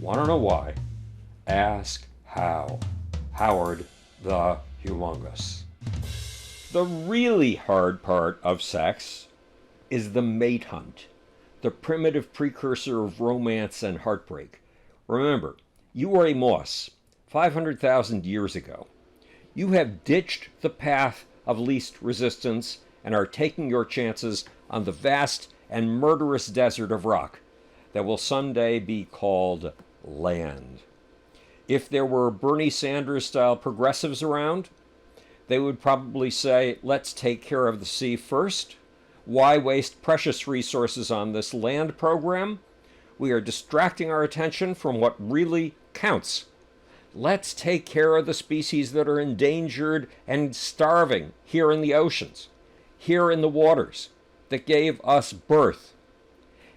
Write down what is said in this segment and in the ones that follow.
Want to know why? Ask how. Howard the Humongous. The really hard part of sex is the mate hunt, the primitive precursor of romance and heartbreak. Remember, you were a moss 500,000 years ago. You have ditched the path of least resistance and are taking your chances on the vast and murderous desert of rock that will someday be called land. If there were Bernie Sanders-style progressives around, they would probably say, let's take care of the sea first. Why waste precious resources on this land program? We are distracting our attention from what really counts. Let's take care of the species that are endangered and starving here in the oceans, here in the waters that gave us birth.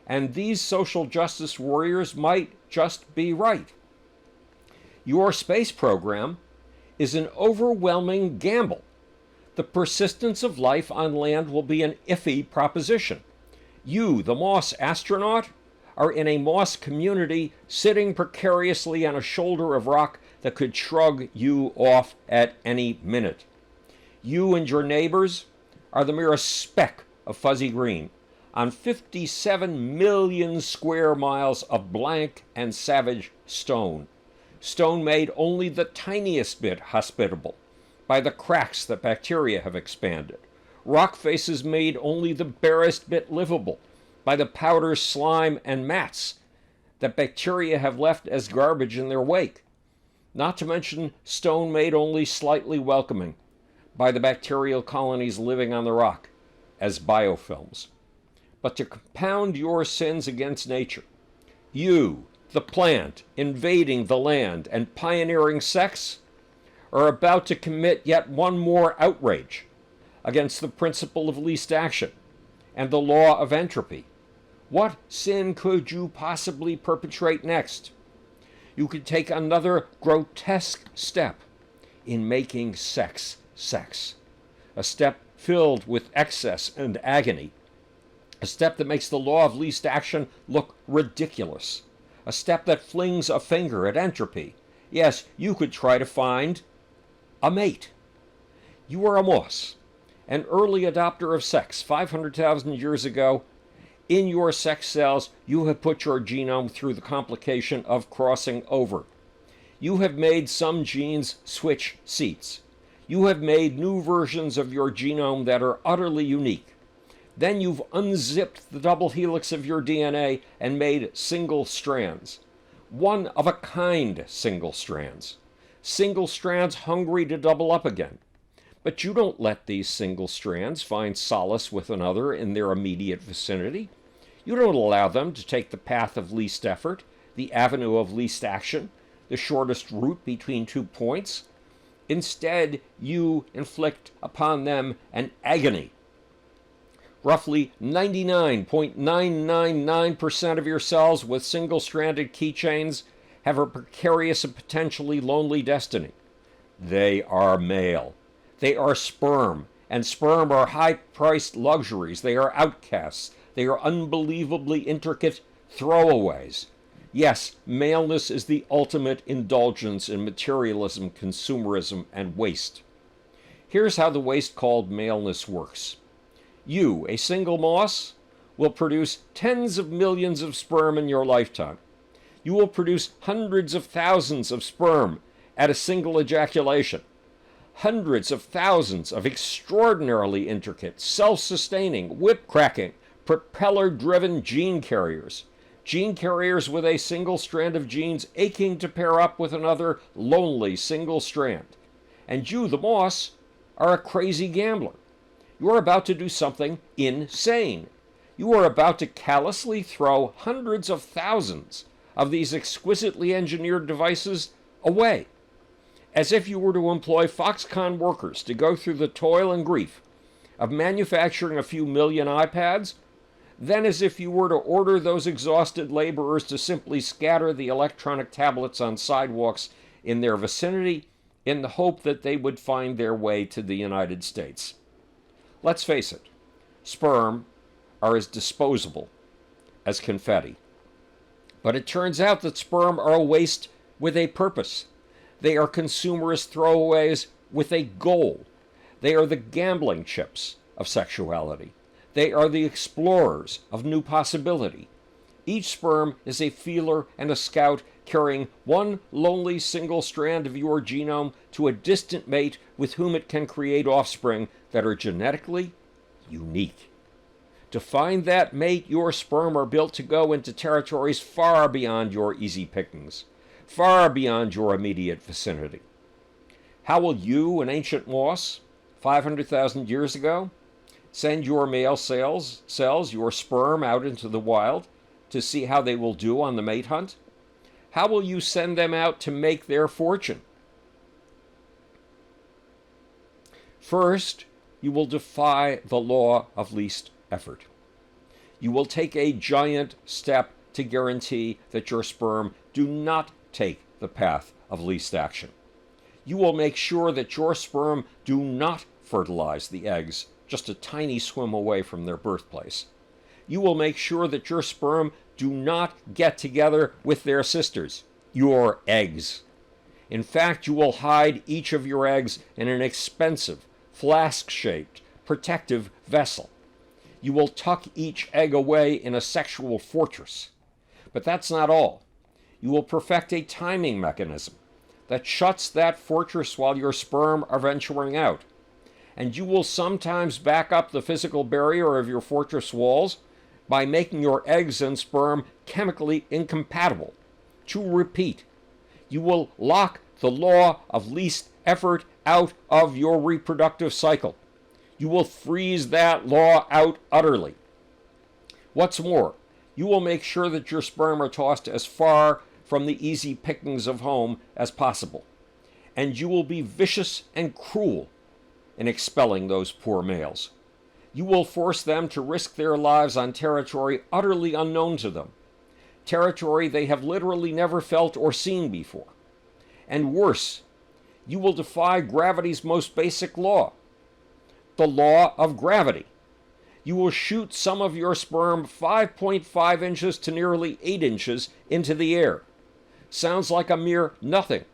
And these social justice warriors might just be right. Your space program is an overwhelming gamble. The persistence of life on land will be an iffy proposition. You, the Moss astronaut, are in a moss community sitting precariously on a shoulder of rock that could shrug you off at any minute. You and your neighbors are the merest speck of fuzzy green on 57 million square miles of blank and savage stone. Stone made only the tiniest bit hospitable by the cracks that bacteria have expanded. Rock faces made only the barest bit livable by the powder, slime, and mats that bacteria have left as garbage in their wake. Not to mention stone made only slightly welcoming by the bacterial colonies living on the rock as biofilms. But to compound your sins against nature, you, the plant, invading the land and pioneering sex, are about to commit yet one more outrage against the principle of least action and the law of entropy. What sin could you possibly perpetrate next? You could take another grotesque step in making sex sex, a step filled with excess and agony, a step that makes the law of least action look ridiculous, a step that flings a finger at entropy. Yes, you could try to find a mate. You are a moss, an early adopter of sex 500,000 years ago. In your sex cells, you have put your genome through the complication of crossing over. You have made some genes switch seats. You have made new versions of your genome that are utterly unique. Then you've unzipped the double helix of your DNA and made single strands. One-of-a-kind single strands. Single strands hungry to double up again. But you don't let these single strands find solace with another in their immediate vicinity. You don't allow them to take the path of least effort, the avenue of least action, the shortest route between 2 points. Instead, you inflict upon them an agony. Roughly 99.999% of your cells with single-stranded keychains have a precarious and potentially lonely destiny. They are male. They are sperm, and sperm are high-priced luxuries. They are outcasts. They are unbelievably intricate throwaways. Yes, maleness is the ultimate indulgence in materialism, consumerism, and waste. Here's how the waste called maleness works. You, a single moss, will produce tens of millions of sperm in your lifetime. You will produce hundreds of thousands of sperm at a single ejaculation. Hundreds of thousands of extraordinarily intricate, self-sustaining, whip-cracking, propeller-driven gene carriers. Gene carriers with a single strand of genes aching to pair up with another lonely single strand. And you, the moss, are a crazy gambler. You are about to do something insane. You are about to callously throw hundreds of thousands of these exquisitely engineered devices away, as if you were to employ Foxconn workers to go through the toil and grief of manufacturing a few million iPads, then as if you were to order those exhausted laborers to simply scatter the electronic tablets on sidewalks in their vicinity in the hope that they would find their way to the United States. Let's face it, sperm are as disposable as confetti. But it turns out that sperm are a waste with a purpose. They are consumerist throwaways with a goal. They are the gambling chips of sexuality. They are the explorers of new possibility. Each sperm is a feeler and a scout carrying one lonely single strand of your genome to a distant mate with whom it can create offspring that are genetically unique. To find that mate, your sperm are built to go into territories far beyond your easy pickings, far beyond your immediate vicinity. How will you, an ancient moss, 500,000 years ago, send your male cells, your sperm, out into the wild to see how they will do on the mate hunt? How will you send them out to make their fortune? First, you will defy the law of least effort. You will take a giant step to guarantee that your sperm do not take the path of least action. You will make sure that your sperm do not fertilize the eggs just a tiny swim away from their birthplace. You will make sure that your sperm do not get together with their sisters, your eggs. In fact, you will hide each of your eggs in an expensive, flask-shaped, protective vessel. You will tuck each egg away in a sexual fortress. But that's not all. You will perfect a timing mechanism that shuts that fortress while your sperm are venturing out. And you will sometimes back up the physical barrier of your fortress walls by making your eggs and sperm chemically incompatible. To repeat, you will lock the law of least effort out of your reproductive cycle. You will freeze that law out utterly. What's more, you will make sure that your sperm are tossed as far from the easy pickings of home as possible. And you will be vicious and cruel in expelling those poor males. You will force them to risk their lives on territory utterly unknown to them, territory they have literally never felt or seen before. And worse, you will defy gravity's most basic law, the law of gravity. You will shoot some of your sperm 5.5 inches to nearly 8 inches into the air. Sounds like a mere nothing,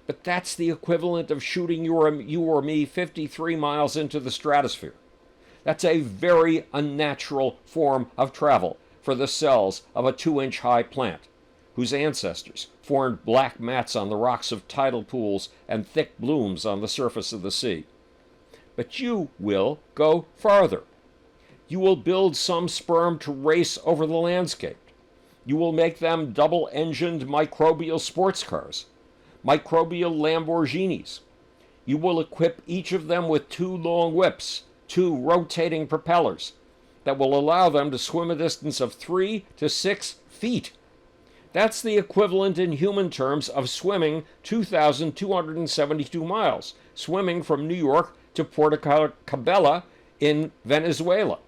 but that's the equivalent of shooting you or me 53 miles into the stratosphere. That's a very unnatural form of travel for the cells of a 2-inch high plant, whose ancestors formed black mats on the rocks of tidal pools and thick blooms on the surface of the sea. But you will go farther. You will build some sperm to race over the landscape. You will make them double-engined microbial sports cars, microbial Lamborghinis. You will equip each of them with 2 long whips, 2 rotating propellers that will allow them to swim a distance of 3 to 6 feet. That's the equivalent in human terms of swimming 2,272 miles, swimming from New York to Puerto Cabello in Venezuela.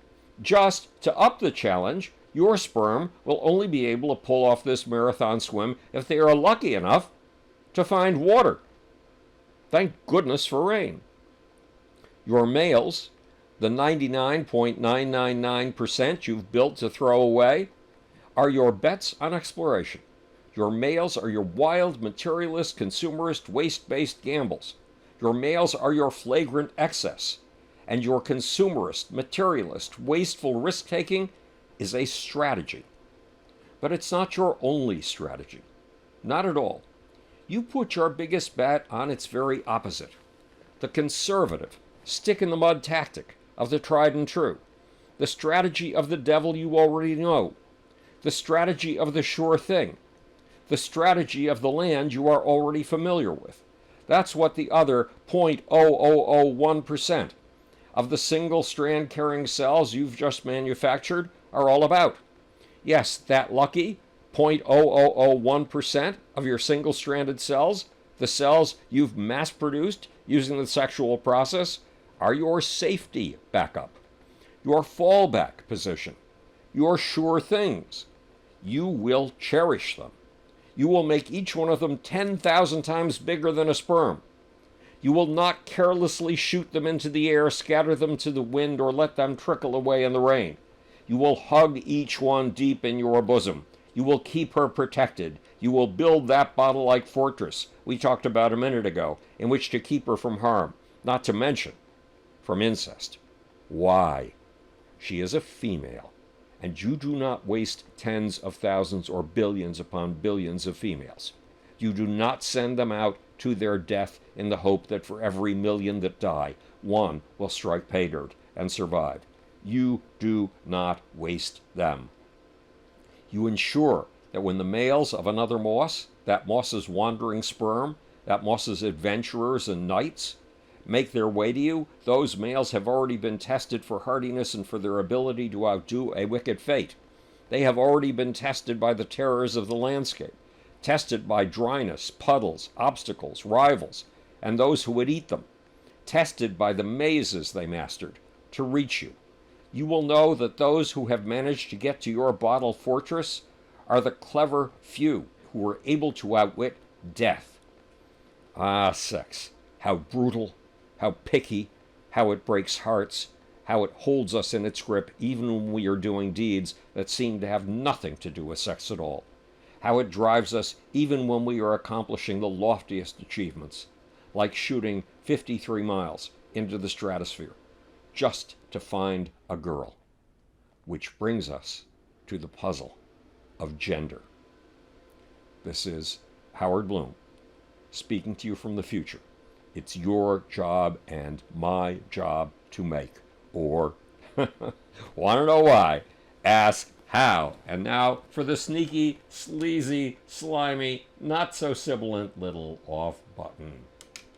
Just to up the challenge, your sperm will only be able to pull off this marathon swim if they are lucky enough to find water. Thank goodness for rain. Your males, the 99.999% you've built to throw away, are your bets on exploration. Your males are your wild, materialist, consumerist, waste-based gambles. Your males are your flagrant excess. And your consumerist, materialist, wasteful risk-taking is a strategy. But it's not your only strategy. Not at all. You put your biggest bet on its very opposite. The conservative, stick-in-the-mud tactic of the tried and true. The strategy of the devil you already know. The strategy of the sure thing. The strategy of the land you are already familiar with. That's what the other 0.0001% of the single-strand carrying cells you've just manufactured are all about. Yes, that lucky 0.0001% of your single-stranded cells, the cells you've mass-produced using the sexual process, are your safety backup, your fallback position, your sure things. You will cherish them. You will make each one of them 10,000 times bigger than a sperm. You will not carelessly shoot them into the air, scatter them to the wind, or let them trickle away in the rain. You will hug each one deep in your bosom. You will keep her protected. You will build that bottle-like fortress we talked about a minute ago in which to keep her from harm, not to mention from incest. Why? She is a female, and you do not waste tens of thousands or billions upon billions of females. You do not send them out to their death in the hope that for every million that die, one will strike pay dirt and survive. You do not waste them. You ensure that when the males of another moss, that moss's wandering sperm, that moss's adventurers and knights, make their way to you, those males have already been tested for hardiness and for their ability to outdo a wicked fate. They have already been tested by the terrors of the landscape, tested by dryness, puddles, obstacles, rivals, and those who would eat them, tested by the mazes they mastered to reach you. You will know that those who have managed to get to your bottle fortress are the clever few who were able to outwit death. Ah, sex, how brutal, how picky, how it breaks hearts, how it holds us in its grip even when we are doing deeds that seem to have nothing to do with sex at all. How it drives us even when we are accomplishing the loftiest achievements, like shooting 53 miles into the stratosphere, just to find a girl. Which brings us to the puzzle of gender. This is Howard Bloom, speaking to you from the future. It's your job and my job to make, or, want to know why? Ask how. And now for the sneaky, sleazy, slimy, not so sibilant little off button.